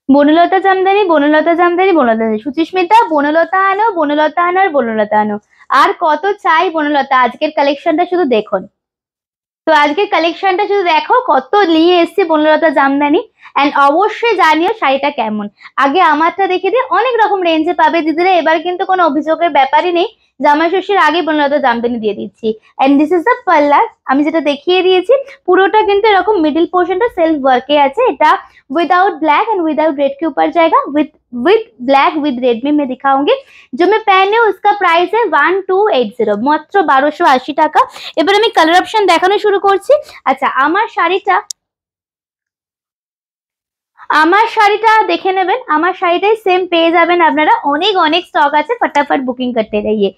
বনলতা জামদানি, বনলতা জামদানি, বনলতা জামদানি। সুচিস্মিতা, বনলতা আনো, বনলতা আনো, আর বনলতা আনো। আর কত চাই বনলতা? আজকের কালেকশনটা শুধু দেখুন। তো আজকের কালেকশনটা শুধু দেখো, কত নিয়ে এসেছি বনলতা জামদানি। এন্ড অবশ্যই জানিও শাড়িটা কেমন। আগে আমারটা দেখে দিয়ে, অনেক রকম রেঞ্জে পাবে দিদিরা, এবার কিন্তু কোনো অভিযোগের ব্যাপারই নেই। জামাই ষষ্ঠীর আগে বনলতা জামদানি দিয়ে দিচ্ছি। এন্ড দিস ইজ দ্য পাল্লা, আমি যেটা দেখিয়ে দিয়েছি। পুরোটা কিন্তু এরকম মিডিল পোর্শনটা সেলফ ওয়ার্কে আছে। এটা without black and without red के ऊपर जाएगा, विद ब्लैक विद रेड में मैं दिखाऊंगी। जो मैं पहने उसका प्राइस है 1280, মাত্র 1280 টাকা। এবার আমি কালার অপশন দেখানো শুরু করছি। আচ্ছা, আমার শাড়িটা দেখে নেবেন। আমার শাড়িটাই সেম পেয়ে যাবেন আপনারা, অনেক অনেক স্টক আছে, फटाफट बुकिंग करते रहिए।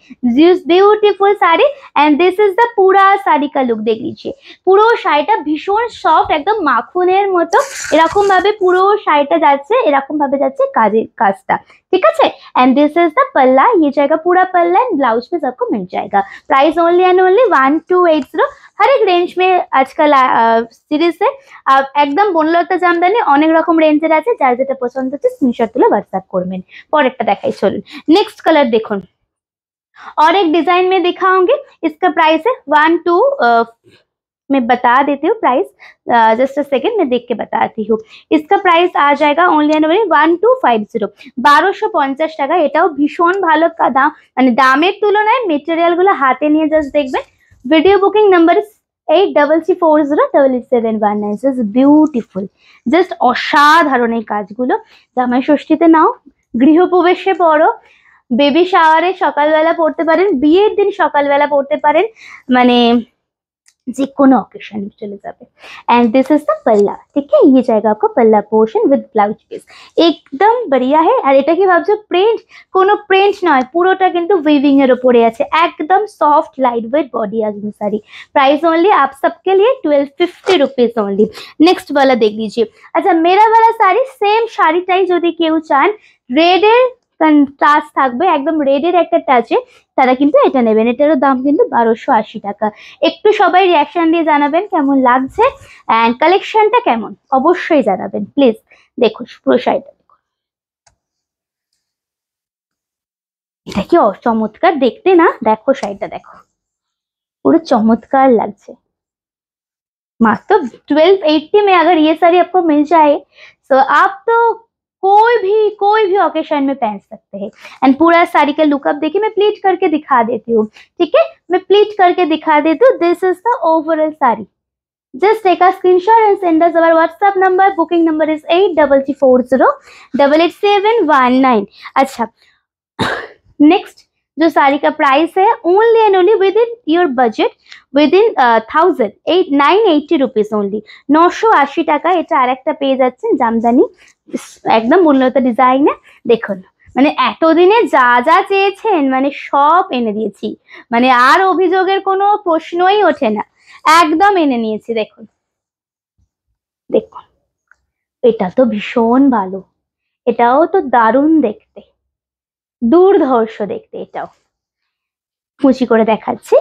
Beautiful sari and this is the पूरा শাড়ি का लुक देख लीजिए। পুরো শাড়িটা ভীষণ সফট, একদম মাখনের মতো। এরকম ভাবে পুরো শাড়িটা যাচ্ছে, এরকম ভাবে যাচ্ছে কাজটা, ঠিক আছে। एंड दिस इज द पल्ला, ये जाएगा पूरा पल्ला एंड ब्लाउज पे सबको मिल जाएगा। Price only and only 1280। हर एक रेंज में आजकल सीरीज है। একদম বনলতা জামদানি অনেক রকম রেঞ্জের আছে, যার যেটা পছন্দ হচ্ছে স্ক্রিনশট তুলে হোয়াটসঅ্যাপ করবেন। পরেরটা দেখাই চলুন। नेक्स्ट कलर देखो, और एक डिजाइन में दिखाऊंगी। इसका प्राइस है 12 मैं बता देती हूँ प्राइस, जस्ट अ सेकेंड मैं देख के बताती हूँ। इसका प्राइस आ जाएगा ओनली एंड ओनली 1250, 1250 টাকা। এটাও ভীষণ ভালো দাম, মানে দামের তুলনায় মেটেরিয়াল গুলো হাতে নিয়ে জাস্ট দেখবেন। Video booking number 8340887191। Just beautiful, just অসাধারণ এই কাজগুলো। জামাই ষষ্ঠীতে নাও, গৃহপ্রবেশে পরো, বেবি শাওয়ারে সকালবেলা পড়তে পারেন, বিয়ের দিন সকালবেলা পড়তে পারেন, মানে যে কোনো অকেশন চলে যাবে। एंड दिस इज द पल्ला, ठीक है। ये जाएगा आपको पल्ला पोर्शन विद ब्लाउज पीस, एकदम बढ़िया है। আর এটা কি ভাবছো প্রিন্ট? কোনো প্রিন্ট নয়, পুরোটা কিন্তু উইভিং এর উপরে আছে, একদম soft light weight body Azmi sari. Price only आप सबके लिए 1250 रुपीज ओनली। नेक्स्ट वाला देख लीजिए। अच्छा, मेरा वाला শাড়ি সেম শাড়িটাই যদি কেউ চান রেডের টাচ থাকবে, একদম রেডের একটা টাচে, তারা কিন্তু এটা নেবেন। এটারও দাম কিন্তু 1280 টাকা। একটু সবাই রিয়াকশন দিয়ে জানাবেন কেমন লাগছে এন্ড কালেকশনটা কেমন, অবশ্যই জানাবেন প্লিজ। দেখো পুরো শাড়িটা দেখো, এটা কি চমৎকার দেখতে না? দেখো শাড়িটা দেখো, পুরো चमत्कार লাগছে। मात्र 1280 में अगर ये साड़ी आपको मिल जाए तो आप तो कोई भी ओकेशन में पहन सकते हैं। एंड पूरा साड़ी का लुकअप देखिए, मैं प्लीट करके दिखा देती हूँ, ठीक है। मैं प्लीट करके दिखा देती हूँ। This is the overall sari. Just take a screenshot and send us our WhatsApp number. Booking number is 8340887191। अच्छा, नेक्स्ट जो साड़ी का प्राइस है only and only within your budget, within 980 rupees only. 980 টাকা। এটা আরেকটা পেয়ে যাচ্ছেন জামদানি, একদম বনলতা ডিজাইনে। দেখুন, মানে এতদিনে যা যা চেয়েছেন মানে সব এনে দিয়েছি, মানে আর অভিযোগের কোনো প্রশ্নই ওঠে না, একদম এনে নিয়েছি। দেখুন দেখুন, এটা তো ভীষণ ভালো, এটাও তো দারুণ দেখতে, দুর্ধর্ষ দেখতে। এটাও মুচি করে দেখাচ্ছি।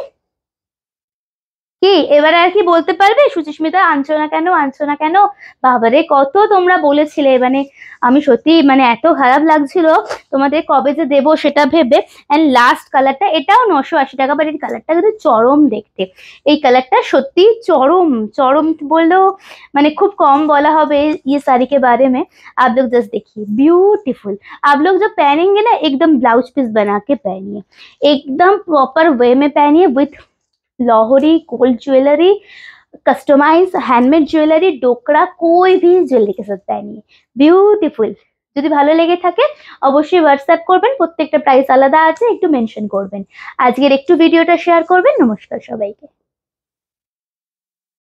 কি এবার আর কি বলতে পারবে সুচিস্মিতা? আনছো না কেন, আনছো না কেন? বাবারে কত তোমরা বলেছিলে, মানে আমি সত্যি মানে এত খারাপ লাগছিল তোমাদের কবে যে দেবো সেটা ভেবে। এন্ড লাস্ট কালারটা, এটাও 980 টাকা, বাট এই কালারটা কিন্তু চরম দেখতে। এই কালারটা সত্যি চরম চরम বললেও মানে খুব कम बोला হবে ये साड़ी के बारे में। आप लोग जस्ट देखिए, ब्यूटीफुल। आप लोग जब पहनेंगे ना एकदम ब्लाउज पीस बना के पहनिए, एकदम प्रॉपर वे में पहनिए, with Lahori gold jewellery, customise handmade jewellery, Dokra, कोई भी ज्वेलरी के साथ पहनिए, ब्यूटीफुल। যদি ভালো লেগে থাকে অবশ্যই হোয়াটসঅ্যাপ করবেন, প্রত্যেকটা প্রাইস আলাদা আছে, একটু মেনশন করবেন। আজকের একটু ভিডিওটা শেয়ার করবেন। নমস্কার সবাইকে।